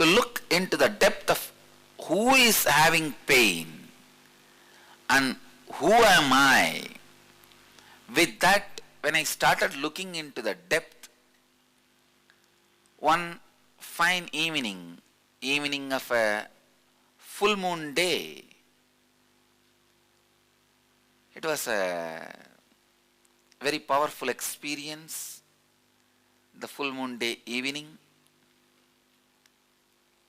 to look into the depth of who is having pain and who am I. With that, when I started looking into the depth, one fine evening of a full moon day, it was a very powerful experience, the full moon day evening.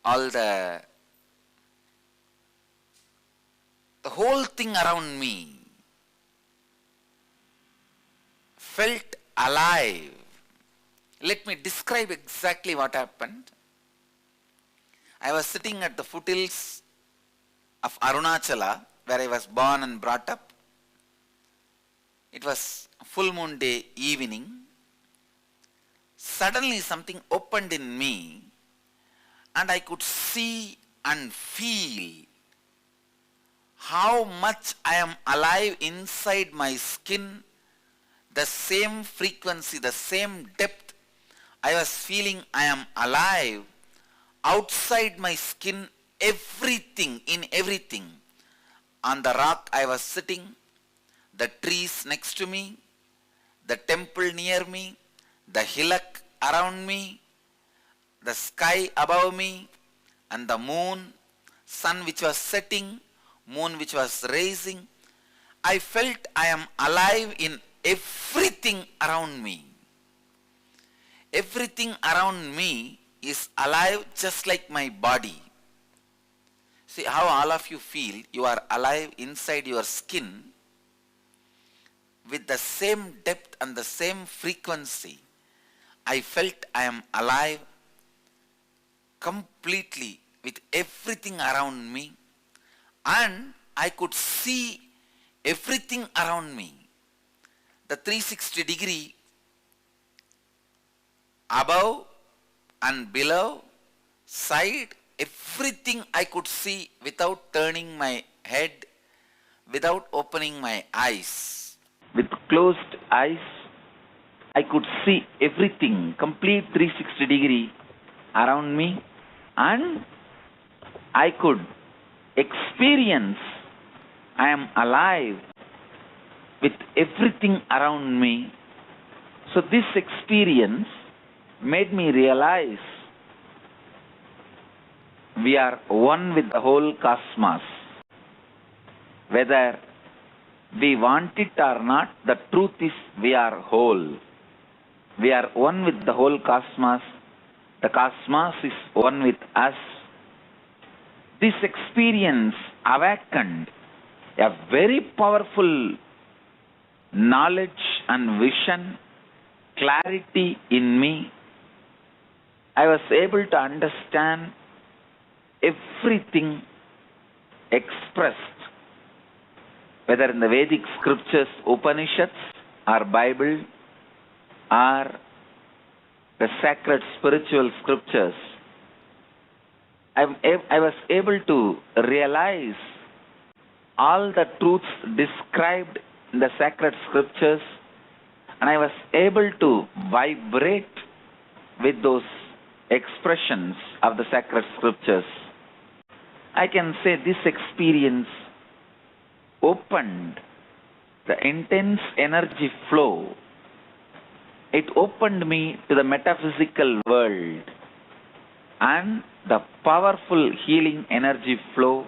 All the whole thing around me felt alive. Let me describe exactly what happened. I was sitting at the foothills of Arunachala, where I was born and brought up. It was full moon day evening. Suddenly something opened in me and I could see and feel how much I am alive inside my skin, the same frequency, the same depth. I was feeling I am alive outside my skin, everything, in everything. On the rock I was sitting, the trees next to me, the temple near me, the hillock around me, the sky above me, and the moon, sun which was setting, moon which was rising. I felt I am alive in everything around me. Everything around me is alive just like my body. See how all of you feel you are alive inside your skin with the same depth and the same frequency. I felt I am alive completely with everything around me, and I could see everything around me. The 360 degree above and below, side, everything I could see without turning my head, without opening my eyes. With closed eyes, I could see everything, complete 360 degree around me, and I could experience I am alive with everything around me. So this experience made me realize we are one with the whole cosmos. Whether we want it or not, the truth is we are whole. We are one with the whole cosmos. The cosmos is one with us. This experience awakened a very powerful knowledge and vision, clarity in me. I was able to understand everything expressed, whether in the Vedic scriptures, Upanishads, or Bible, or the sacred spiritual scriptures. I was able to realize all the truths described in the sacred scriptures, and I was able to vibrate with those expressions of the sacred scriptures. I can say this experience opened the intense energy flow. It opened me to the metaphysical world and the powerful healing energy flow,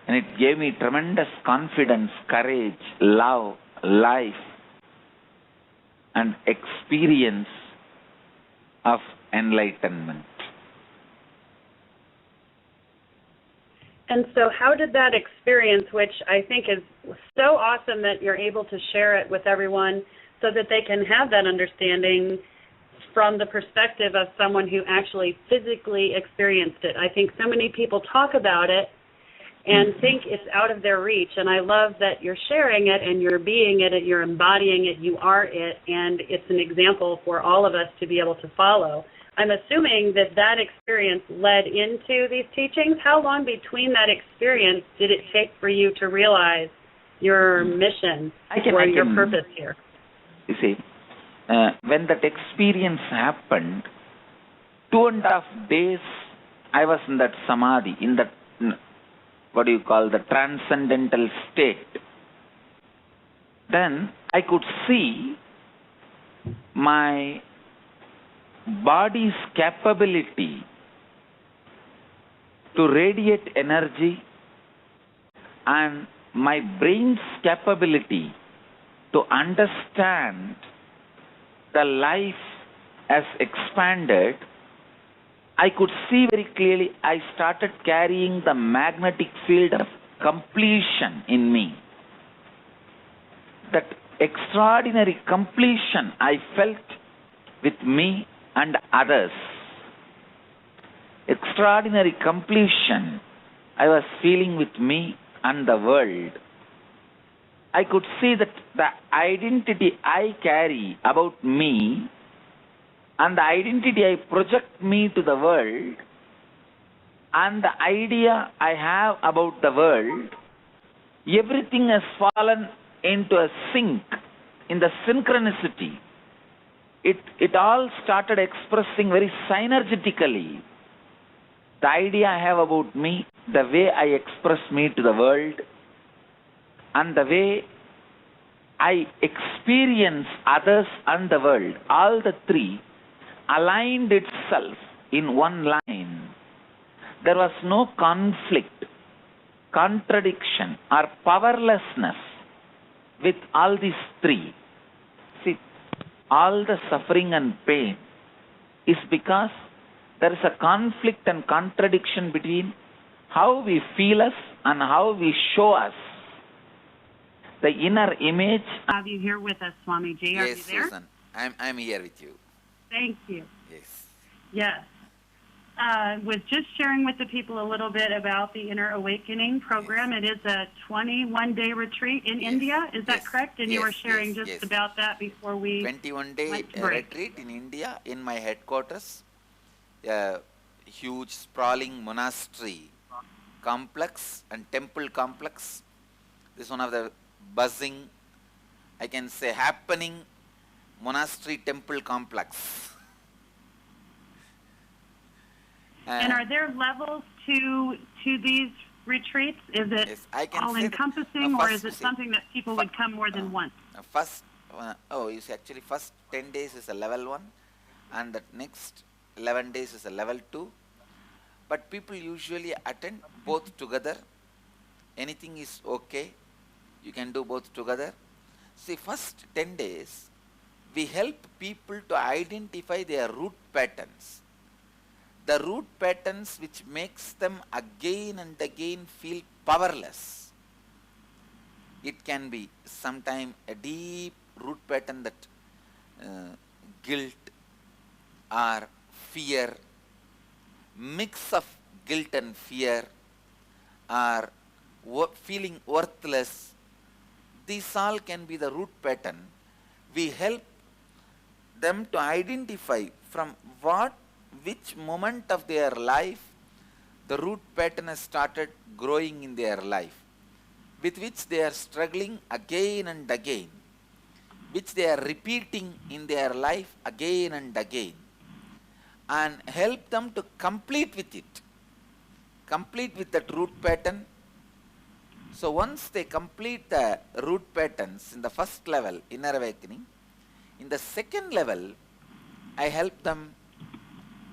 and it gave me tremendous confidence, courage, love, life, and experience of enlightenment. And so how did that experience, which I think is so awesome that you're able to share it with everyone so that they can have that understanding from the perspective of someone who actually physically experienced it. I think so many people talk about it and think it's out of their reach, and I love that you're sharing it and you're being it, you're embodying it, you are it, and it's an example for all of us to be able to follow. I'm assuming that that experience led into these teachings. How long between that experience did it take for you to realize your mission or your purpose here? You see, when that experience happened, 2.5 days I was in that samadhi, in that, what do you call, the transcendental state. Then I could see my body's capability to radiate energy and my brain's capability to understand the life as expanded. I could see very clearly I started carrying the magnetic field of completion in me. That extraordinary completion I felt with me and others. Extraordinary completion I was feeling with me and the world. I could see that the identity I carry about me and the identity I project me to the world and the idea I have about the world, everything has fallen into a sync, in the synchronicity. It all started expressing very synergetically the idea I have about me, the way I express me to the world, and the way I experience others and the world. All the three aligned itself in one line. There was no conflict, contradiction, or powerlessness with all these three. See, all the suffering and pain is because there is a conflict and contradiction between how we feel us and how we show us. The inner image. Have you here with us, Swamiji? Are you there? Susan, I'm here with you. Thank you. Yes. Yes. Was just sharing with the people a little bit about the Inner Awakening program. Yes. It is a 21-day retreat in Yes. India. Is that Yes. correct? And you Yes. were sharing Yes. just about that before we 21-day went to break. retreat in India in my headquarters. A huge sprawling monastery complex and temple complex. This is one of the buzzing, I can say happening monastery temple complex. And are there levels to these retreats? Is it Yes, I can all say that, encompassing, or is it see, something that people would come more than once? First, actually first 10 days is a level 1 and the next 11 days is a level 2. But people usually attend both together. Anything is okay. You can do both together. See, first 10 days, we help people to identify their root patterns. The root patterns which makes them again and again feel powerless. It can be sometime a deep root pattern that guilt or fear, mix of guilt and fear, or feeling worthless. These all can be the root pattern. We help them to identify from which moment of their life the root pattern has started growing in their life, with which they are struggling again and again, which they are repeating in their life again and again, and help them to complete with it, complete with that root pattern. So once they complete the root patterns in the first level, inner awakening, in the second level, I help them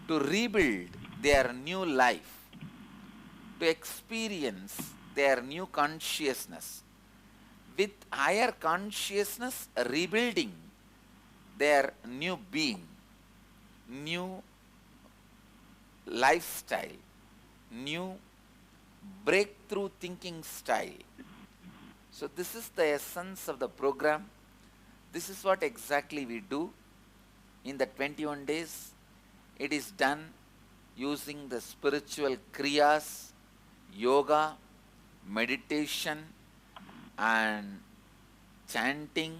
to rebuild their new life, to experience their new consciousness, with higher consciousness rebuilding their new being, new lifestyle, new breakthrough thinking style. So this is the essence of the program. This is what exactly we do in the 21 days. It is done using the spiritual kriyas, yoga, meditation, and chanting,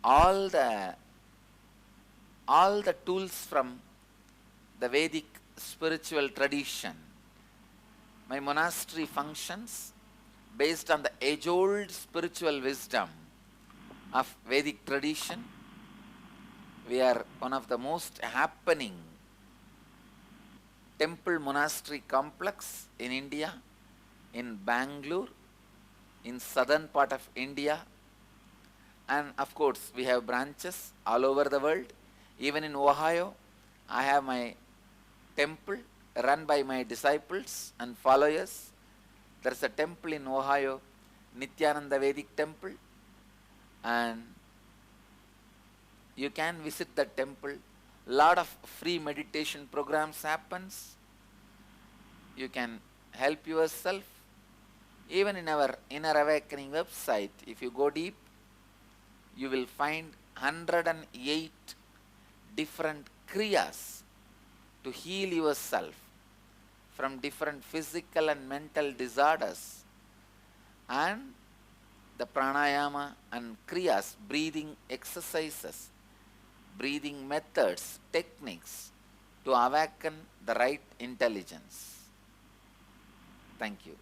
all the tools from the Vedic spiritual tradition. My monastery functions based on the age-old spiritual wisdom of Vedic tradition. We are one of the most happening temple monastery complex in India, in Bangalore, in southern part of India, and of course we have branches all over the world. Even in Ohio, I have my temple run by my disciples and followers. There is a temple in Ohio, Nithyananda Vedic temple, and you can visit that temple. Lot of free meditation programs happens. You can help yourself. Even in our Inner Awakening website, if you go deep, you will find 108 different kriyas to heal yourself from different physical and mental disorders, and the pranayama and kriyas, breathing exercises, breathing methods, techniques to awaken the right intelligence. Thank you.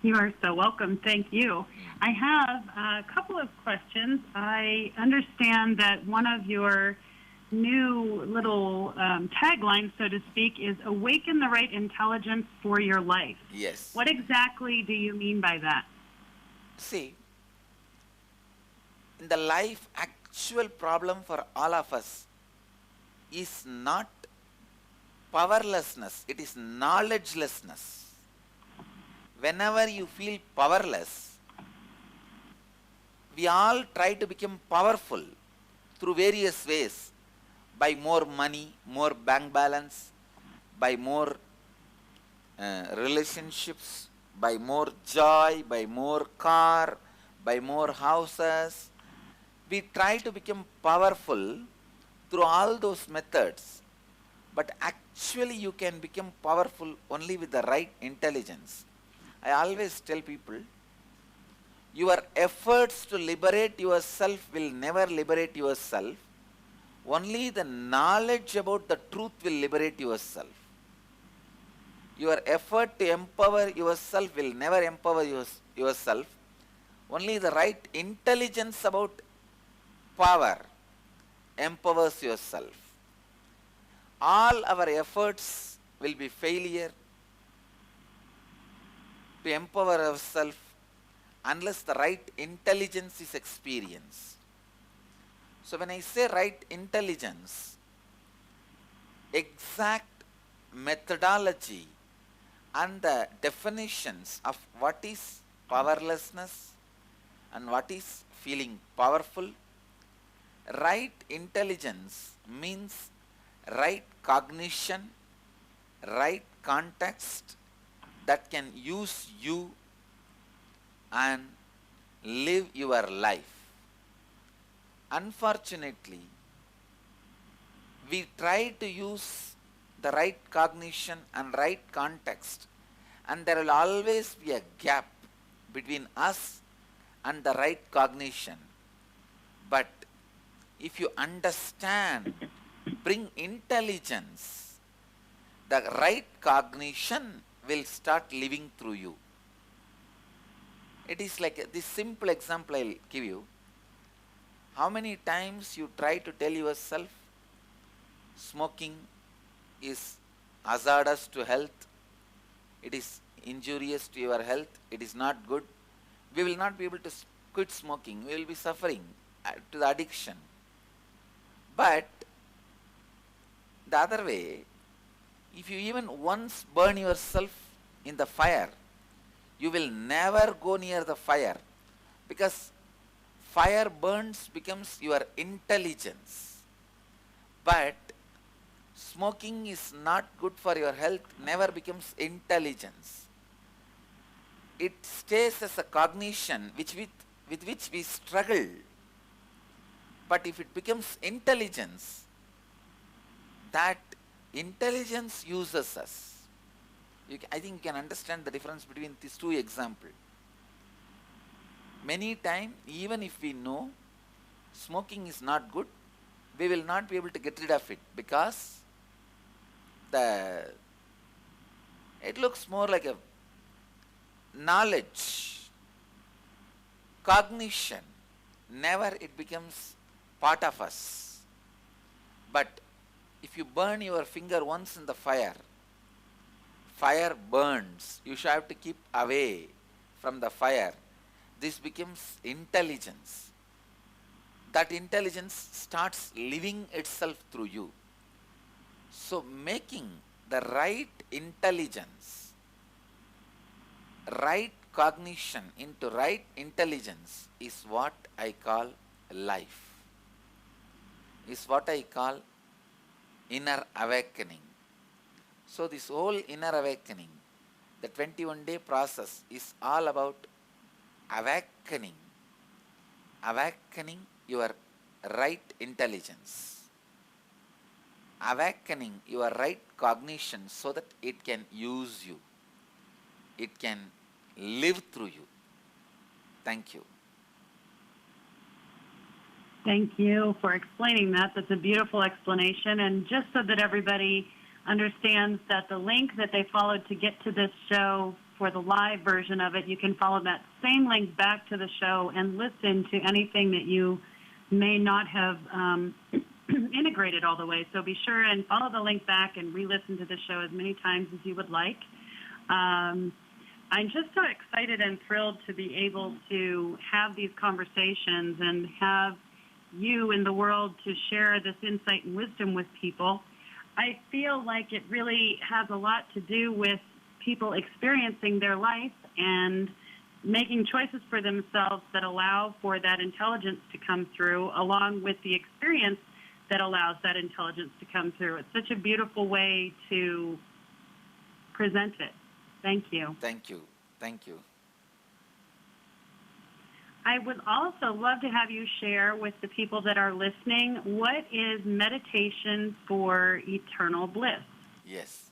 You are so welcome. Thank you. I have a couple of questions. I understand that one of your new little tagline, so to speak, is awaken the right intelligence for your life. Yes. What exactly do you mean by that? See, in the life, actual problem for all of us is not powerlessness, it is knowledgelessness. Whenever you feel powerless, we all try to become powerful through various ways, by more money, more bank balance, by more relationships, by more joy, by more car, by more houses. We try to become powerful through all those methods, but actually you can become powerful only with the right intelligence. I always tell people, your efforts to liberate yourself will never liberate yourself. Only the knowledge about the truth will liberate yourself. Your effort to empower yourself will never empower yourself. Only the right intelligence about power empowers yourself. All our efforts will be failure to empower ourselves unless the right intelligence is experienced. So when I say right intelligence, exact methodology and the definitions of what is powerlessness and what is feeling powerful. Right intelligence means right cognition, right context that can use you and live your life. Unfortunately, we try to use the right cognition and right context, and there will always be a gap between us and the right cognition. But if you understand, bring intelligence, the right cognition will start living through you. It is like this simple example I will give you. How many times you try to tell yourself smoking is hazardous to health, it is injurious to your health, it is not good. We will not be able to quit smoking, we will be suffering to the addiction. But the other way, if you even once burn yourself in the fire, you will never go near the fire, because fire burns becomes your intelligence. But smoking is not good for your health, never becomes intelligence. It stays as a cognition with which we struggle. But if it becomes intelligence, that intelligence uses us. I think you can understand the difference between these two examples. Many times, even if we know smoking is not good, we will not be able to get rid of it, because it looks more like a knowledge, cognition. Never it becomes part of us. But If you burn your finger once in the fire, fire burns. You should have to keep away from the fire. This becomes intelligence. That intelligence starts living itself through you. So making the right intelligence, right cognition into right intelligence is what I call life, is what I call inner awakening. So this whole inner awakening, the 21-day process is all about awakening your right intelligence, awakening your right cognition so that it can use you, it can live through you. Thank you. Thank you for explaining that. That's a beautiful explanation. And just so that everybody understands that the link that they followed to get to this show for the live version of it, you can follow that same link back to the show and listen to anything that you may not have integrated all the way. So be sure and follow the link back and re-listen to the show as many times as you would like. I'm just so excited and thrilled to be able to have these conversations and have you in the world to share this insight and wisdom with people. I feel like it really has a lot to do with people experiencing their life and making choices for themselves that allow for that intelligence to come through, along with the experience that allows that intelligence to come through. It's such a beautiful way to present it. Thank you. Thank you. Thank you. I would also love to have you share with the people that are listening, what is meditation for eternal bliss? Yes.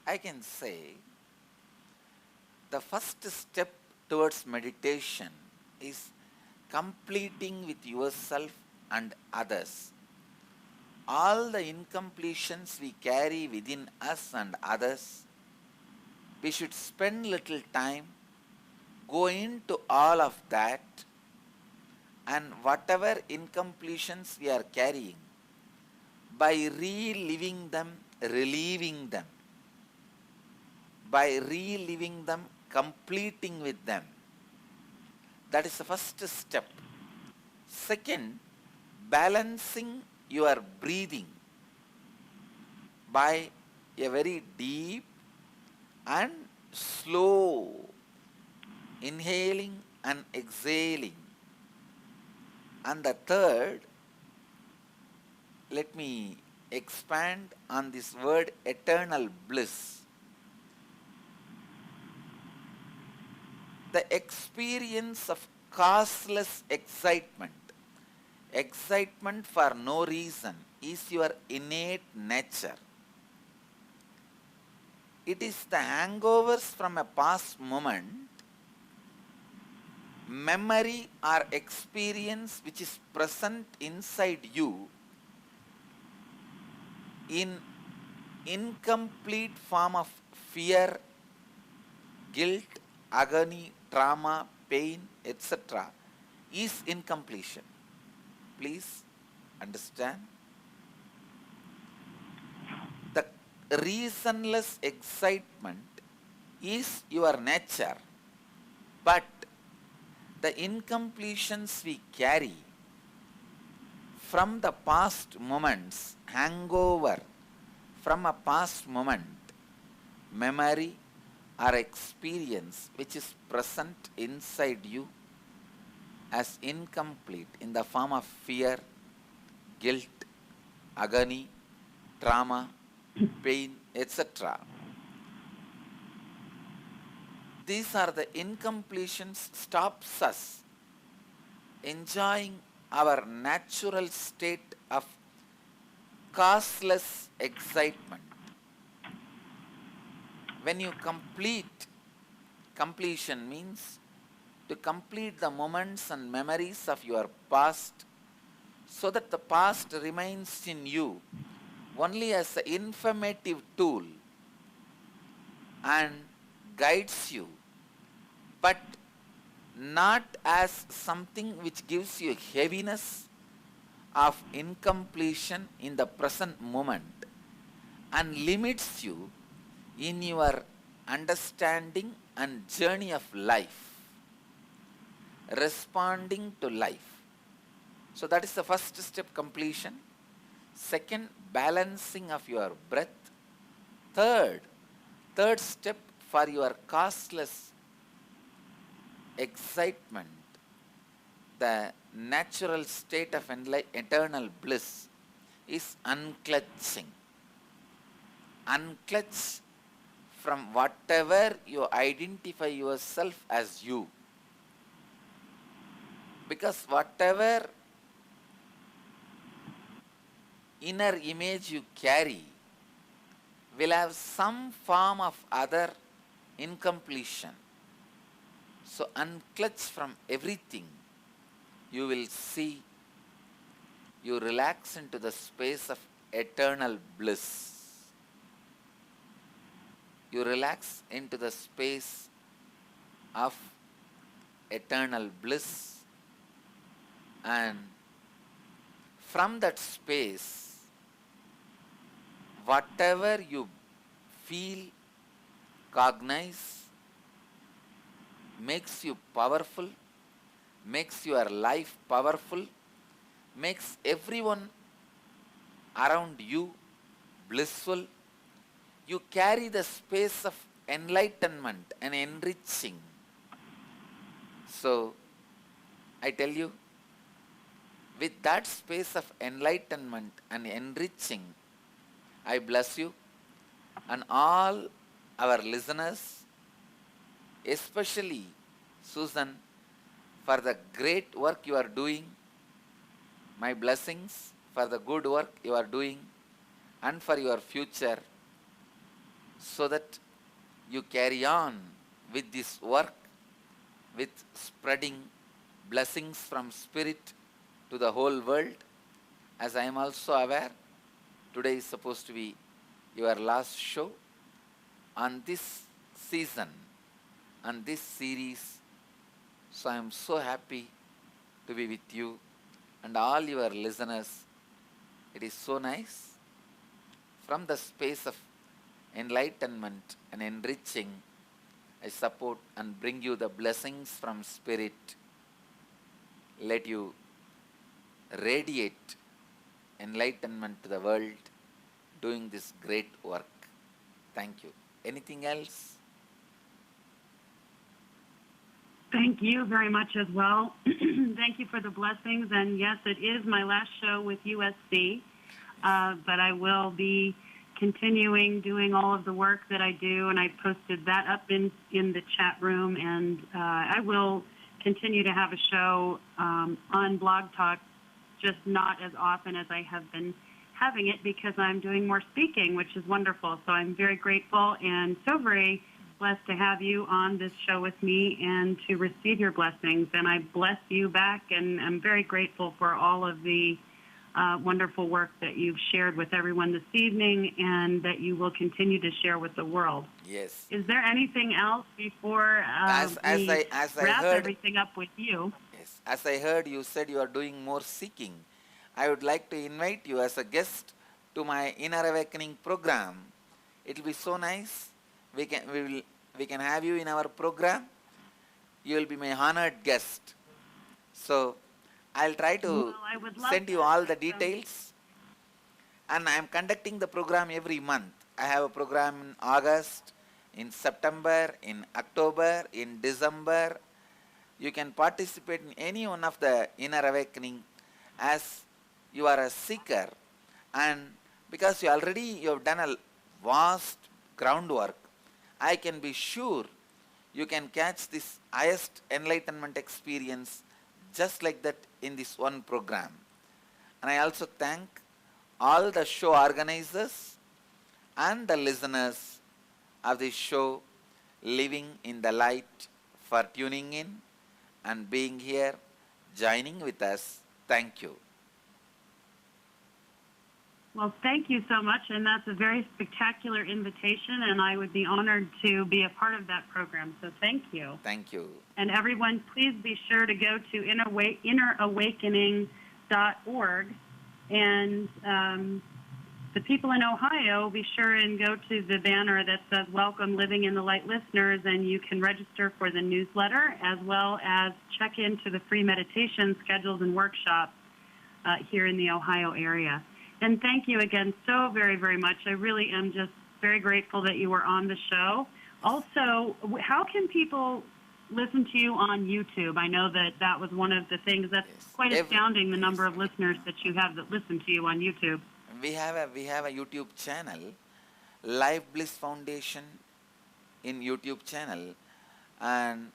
I can say the first step towards meditation is completing with yourself and others all the incompletions we carry within us and others. We should spend little time, go into all of that, and whatever incompletions we are carrying, by reliving them, relieving them, by reliving them, completing with them. That is the first step. Second, balancing your breathing by a very deep and slow inhaling and exhaling. And the third, let me expand on this word eternal bliss. The experience of causeless excitement, excitement for no reason, is your innate nature. It is the hangovers from a past moment, memory or experience which is present inside you in incomplete form of fear, guilt, agony, trauma, pain, etc. is incompletion. Please understand. The reasonless excitement is your nature, but the incompletions we carry from the past moments, hangover from a past moment, memory or experience which is present inside you as incomplete in the form of fear, guilt, agony, trauma, pain, etc. These are the incompletions stops us enjoying our natural state of causeless excitement. When you complete, completion means to complete the moments and memories of your past so that the past remains in you only as an informative tool and guides you, but not as something which gives you heaviness of incompletion in the present moment and limits you in your understanding and journey of life, responding to life. So that is the first step, completion. Second, balancing of your breath. Third step for your costless excitement, the natural state of eternal bliss, is unclutching. Unclutch from whatever you identify yourself as you. Because whatever inner image you carry will have some form of other incompletion. So unclutch from everything. You will see, you relax into the space of eternal bliss. You relax into the space of eternal bliss, and from that space, whatever you feel, cognize, makes you powerful, makes your life powerful, makes everyone around you blissful. You carry the space of enlightenment and enriching. So, I tell you, with that space of enlightenment and enriching, I bless you and all our listeners, especially Susan, for the great work you are doing. My blessings for the good work you are doing and for your future, so that you carry on with this work, with spreading blessings from spirit to the whole world. As I am also aware, today is supposed to be your last show on this season, on this series. So I am so happy to be with you and all your listeners. It is so nice. From the space of enlightenment and enriching, I support and bring you the blessings from spirit. Let you radiate enlightenment to the world doing this great work. Thank you. Anything else? Thank you very much as well. Thank you for the blessings. And yes, it is my last show with USC, but I will be continuing doing all of the work that I do, and I posted that up in the chat room, and I will continue to have a show on Blog Talk, just not as often as I have been having it because I'm doing more speaking, which is wonderful. So I'm very grateful and so very blessed to have you on this show with me and to receive your blessings. And I bless you back, and I'm very grateful for all of the wonderful work that you've shared with everyone this evening and that you will continue to share with the world. Yes. Is there anything else before we wrap everything up with you? Yes. As I heard, you said you are doing more seeking. I would like to invite you as a guest to my Inner Awakening program. It will be so nice. We can have you in our program. You will be my honored guest. So I'll try to send you all the details. And I am conducting the program every month. I have a program in August, in September, in October, in December. You can participate in any one of the Inner Awakening as you are a seeker. And because you have done a vast groundwork, I can be sure you can catch this highest enlightenment experience just like that in this one program. And I also thank all the show organizers and the listeners of this show, Living in the Light, for tuning in and being here, joining with us. Thank you. Well, thank you so much, and that's a very spectacular invitation, and I would be honored to be a part of that program, so thank you. Thank you. And everyone, please be sure to go to innerawakening.org And the people in Ohio, be sure and go to the banner that says Welcome Living in the Light listeners, and you can register for the newsletter as well as check into the free meditation schedules and workshops here in the Ohio area. And thank you again so very, very much. I really am just very grateful that you were on the show. Also, how can people listen to you on YouTube? I know that was one of the things that's quite astounding, the number of listeners that you have that listen to you on YouTube. We have a YouTube channel, Life Bliss Foundation in YouTube channel, and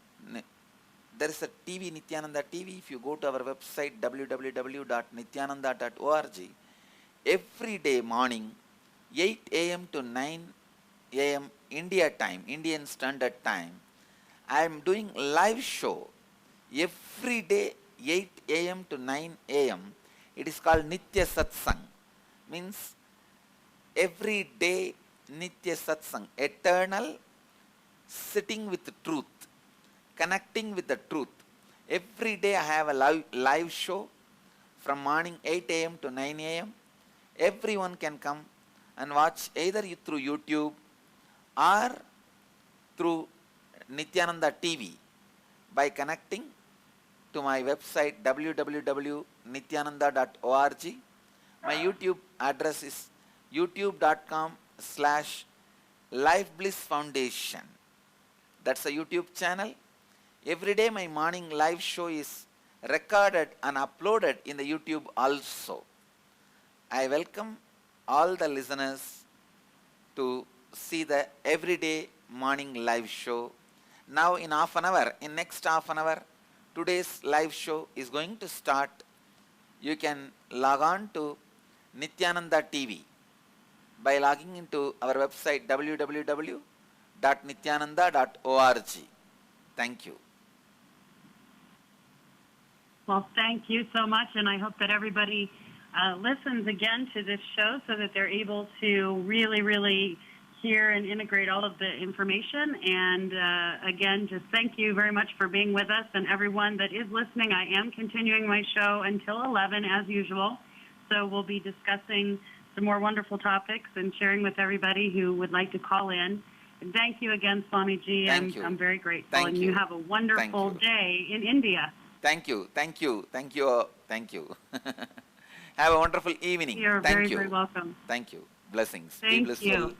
there is a TV, Nithyananda TV. If you go to our website www.nithyananda.org, every day morning 8 a.m. to 9 a.m. India time, Indian Standard Time, I am doing live show every day 8 a.m. to 9 a.m. It is called Nitya Satsang. Means every day Nitya Satsang, eternal sitting with the truth, connecting with the truth. Every day I have a live show from morning 8 a.m. to 9 a.m. Everyone can come and watch either through YouTube or through Nithyananda TV by connecting to my website www.nithyananda.org. My YouTube address is youtube.com/lifeblissfoundation. That's a YouTube channel. Every day my morning live show is recorded and uploaded in the YouTube also. I welcome all the listeners to see the everyday morning live show. Now in next half an hour, today's live show is going to start. You can log on to Nithyananda TV by logging into our website www.nithyananda.org. Thank you. Well, thank you so much, and I hope that everybody listens again to this show so that they're able to really, really hear and integrate all of the information. And again, just thank you very much for being with us. And everyone that is listening, I am continuing my show until 11 as usual. So we'll be discussing some more wonderful topics and sharing with everybody who would like to call in. And thank you again, Swamiji. I'm very grateful. Thank and you. You have a wonderful day in India. Thank you. Thank you. Thank you. Thank you. Have a wonderful evening. You're Thank very, you. very welcome. Thank you. Blessings. Thank Be blissful. you.